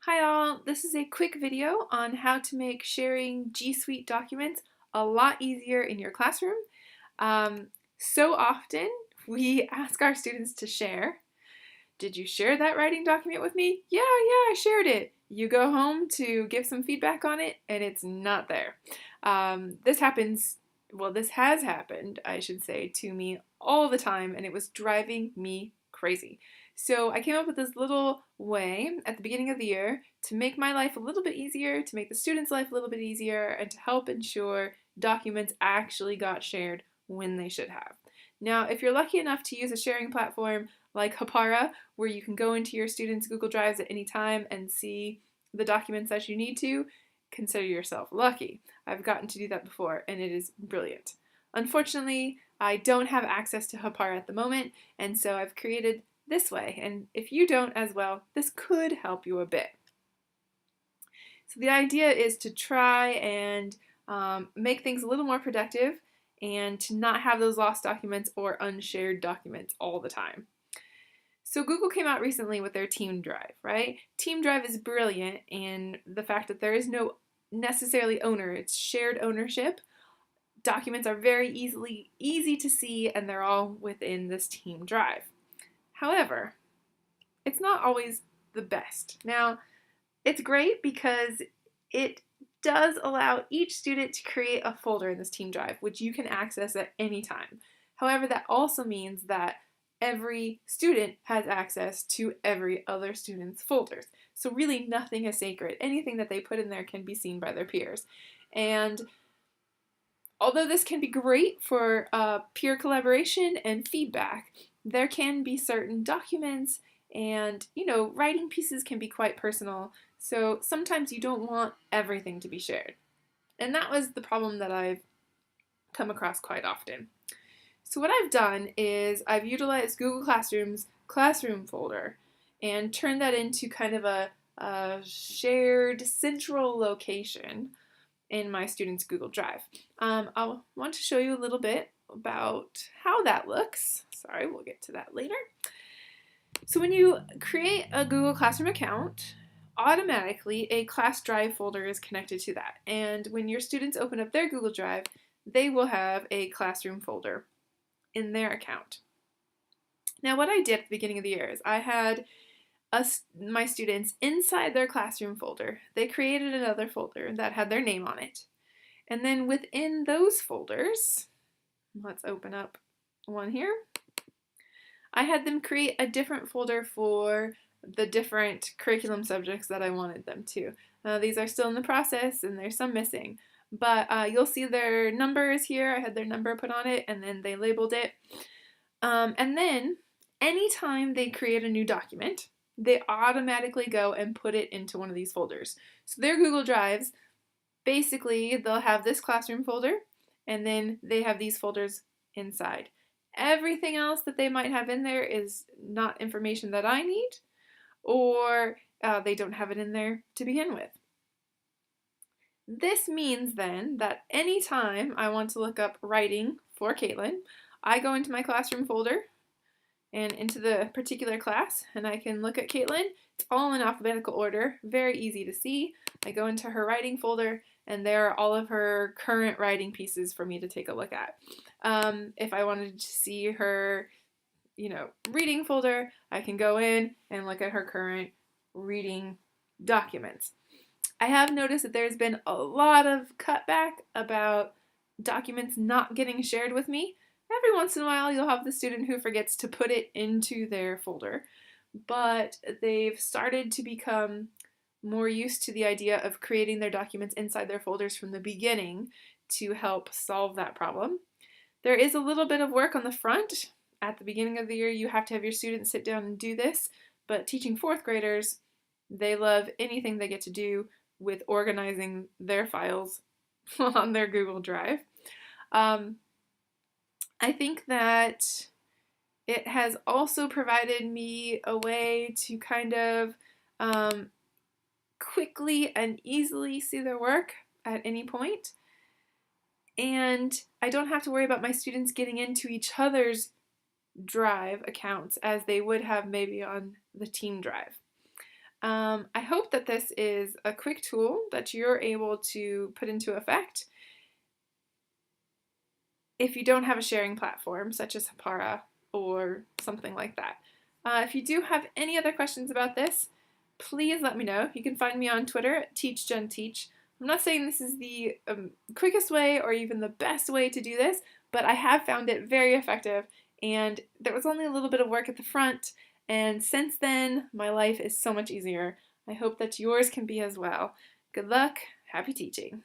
Hi all, this is a quick video on how to make sharing G Suite documents a lot easier in your classroom. So often we ask our students to share. Did you share that writing document with me? Yeah, I shared it. You go home to give some feedback on it and it's not there. This has happened, I should say, to me all the time, and it was driving me crazy. So I came up with this little way at the beginning of the year to make my life a little bit easier, to make the students' life a little bit easier, and to help ensure documents actually got shared when they should have. Now, if you're lucky enough to use a sharing platform like Hapara, where you can go into your students' Google Drives at any time and see the documents that you need to, consider yourself lucky. I've gotten to do that before, and it is brilliant. Unfortunately, I don't have access to Hapara at the moment, and so I've created this way, and if you don't as well, this could help you a bit. So the idea is to try and make things a little more productive and to not have those lost documents or unshared documents all the time. So Google came out recently with their Team Drive, right? Team Drive is brilliant in the fact that there is no necessarily owner, it's shared ownership. Documents are very easy to see, and they're all within this Team Drive. However, it's not always the best. Now, it's great because it does allow each student to create a folder in this Team Drive, which you can access at any time. However, that also means that every student has access to every other student's folders. So really nothing is sacred. Anything that they put in there can be seen by their peers. And although this can be great for peer collaboration and feedback, there can be certain documents and, writing pieces can be quite personal. So sometimes you don't want everything to be shared. And that was the problem that I've come across quite often. So what I've done is I've utilized Google Classroom's classroom folder and turned that into kind of a shared central location in my students' Google Drive. I'll want to show you a little bit about how that looks. Sorry, we'll get to that later. So when you create a Google Classroom account, automatically a class drive folder is connected to that. And when your students open up their Google Drive, they will have a classroom folder in their account. Now what I did at the beginning of the year is I had my students inside their classroom folder. They created another folder that had their name on it. And then within those folders, let's open up one here. I had them create a different folder for the different curriculum subjects that I wanted them to. These are still in the process and there's some missing. But you'll see their numbers here. I had their number put on it and then they labeled it. And then anytime they create a new document, they automatically go and put it into one of these folders. So their Google Drives, basically they'll have this classroom folder and then they have these folders inside. Everything else that they might have in there is not information that I need, or they don't have it in there to begin with. This means then that anytime I want to look up writing for Caitlin, I go into my classroom folder and into the particular class, and I can look at Caitlin. It's all in alphabetical order, very easy to see. I go into her writing folder, and there are all of her current writing pieces for me to take a look at. If I wanted to see her, reading folder, I can go in and look at her current reading documents. I have noticed that there's been a lot of cutback about documents not getting shared with me. Every once in a while, you'll have the student who forgets to put it into their folder, but they've started to become more used to the idea of creating their documents inside their folders from the beginning to help solve that problem. There is a little bit of work on the front. At the beginning of the year, you have to have your students sit down and do this, but teaching fourth graders, they love anything they get to do with organizing their files on their Google Drive. I think that it has also provided me a way to kind of quickly and easily see their work at any point. And I don't have to worry about my students getting into each other's Drive accounts as they would have maybe on the Team Drive. I hope that this is a quick tool that you're able to put into effect if you don't have a sharing platform such as Hapara or something like that. If you do have any other questions about this, please let me know. You can find me on Twitter at TeachJenTeach. I'm not saying this is the quickest way or even the best way to do this, but I have found it very effective, and there was only a little bit of work at the front, and since then, my life is so much easier. I hope that yours can be as well. Good luck, happy teaching.